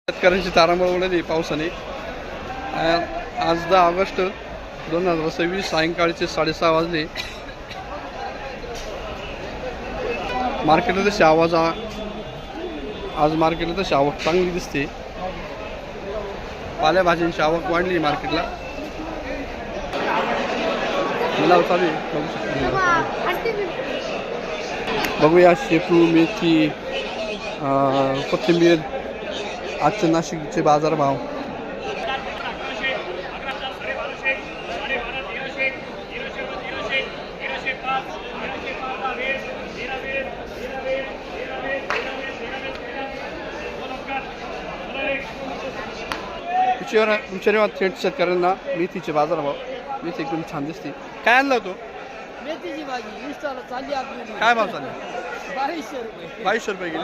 शेतकऱ्यांची तारांबळ उडाली पावसाने। आज 10 ऑगस्ट 2026 सायंकाळचे 6:30 वाजले। मार्केटला तशी आज मार्केटला तशी आवक चांगली दिसते। पालेभाज्यांची आवक वाढली मार्केटला। लिलाव चालू आहे, बघूया शेपू, मेथी, कोथिंबीर, आजचे नाशिकचे बाजारभाव। तुमच्या थेट शेतकऱ्यांना मेथीचे बाजारभाव। मेथी एकदम छान दिसते। काय आणलं होतो? मेथीची भाजी इंस्टाला चालली आपली। काय भाव चालले? 2200 रुपये। 2200 रुपये किलो।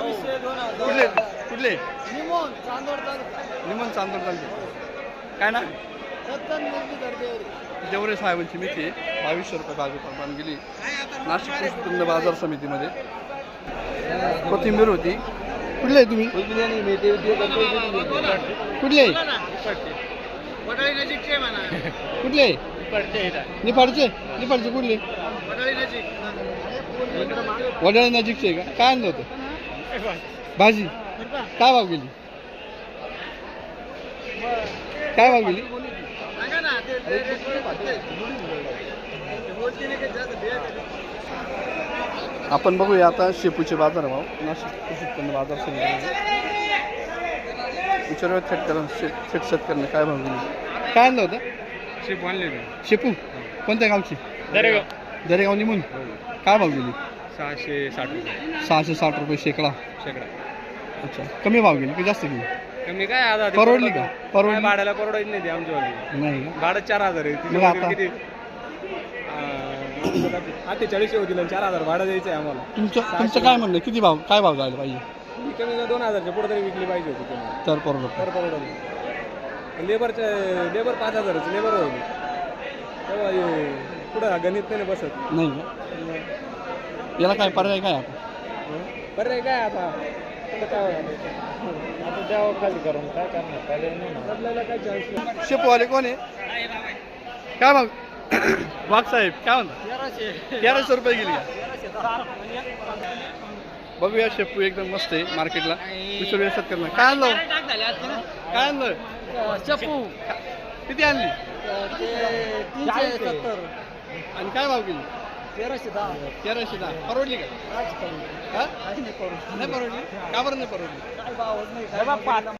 कुठले कुठले? निमोन चांदोड तालुका। निमन चांदोड तालुका। काय ना रतन मुरली दर्देवरी। देवरे साहेबांची मेथी 2200 रुपये बाजारभाव गेली नाशिक कृषी उत्पन्न बाजार समितीमध्ये। कोथिंबीर होती। कुठले तुम्ही? कुठले कुठले? निफाडचे कुठले? वडाळी नजीकचे का? काय आणलं होतं? भाजी काय भाव गेली? काय भाव गेली? आपण बघूया आता शेपूचे बाजारभाव नाशिक कृषी उत्पन्न बाजार समितीमध्ये। विचारूया थेट शेतकऱ्यांना काय भाव गेली। काय आणलं होतं? शेपू आणले शेपू कोणत्या गावची? दरेगाव निमून। काय भाव गेली? 660 रुपये। 660 रुपये शेकडा। अच्छा, कमी भाव गेली की जास्त गेली? कमी काय आता परवडली का? परवडली? भाड्याला परवडत नाही ते आमच्यावाली। नाही का? भाडं 4000 आहे। मग आता? किती 48 होतील, 4000 भाडं द्यायचं आहे आम्हाला। तुमचं काय म्हणणं? किती भाव काय भाव जायला पाहिजे? कमी 2000च्या पुढे तरी विकली पाहिजे होती कमी। तर परवडत तर परवडत। लेबर 5000चं लेबर होती तेव्हा पुढं गणित नाही बसत। नाही का? याला काय पर्याय काय आता? पर्याय काय आता? आता द्यावं खाली करून काय करणार? बदलायला काय चान्स नाही। शेपूवाले कोण आहे? काय भाव? वाघ साहेब काय म्हणता? 1300 रुपये गेली का? बघूया शेपू एकदम मस्त आहे मार्केटला। विचारूया शेतकऱ्यांना काय आणलं? काय आणलं? शेपू किती आणली? 370 आणि काय भाव गेली? 1310। 1310 परवडली का? हा? नाही परवडली? का बरं नाही परवडली? काय भावच नाही।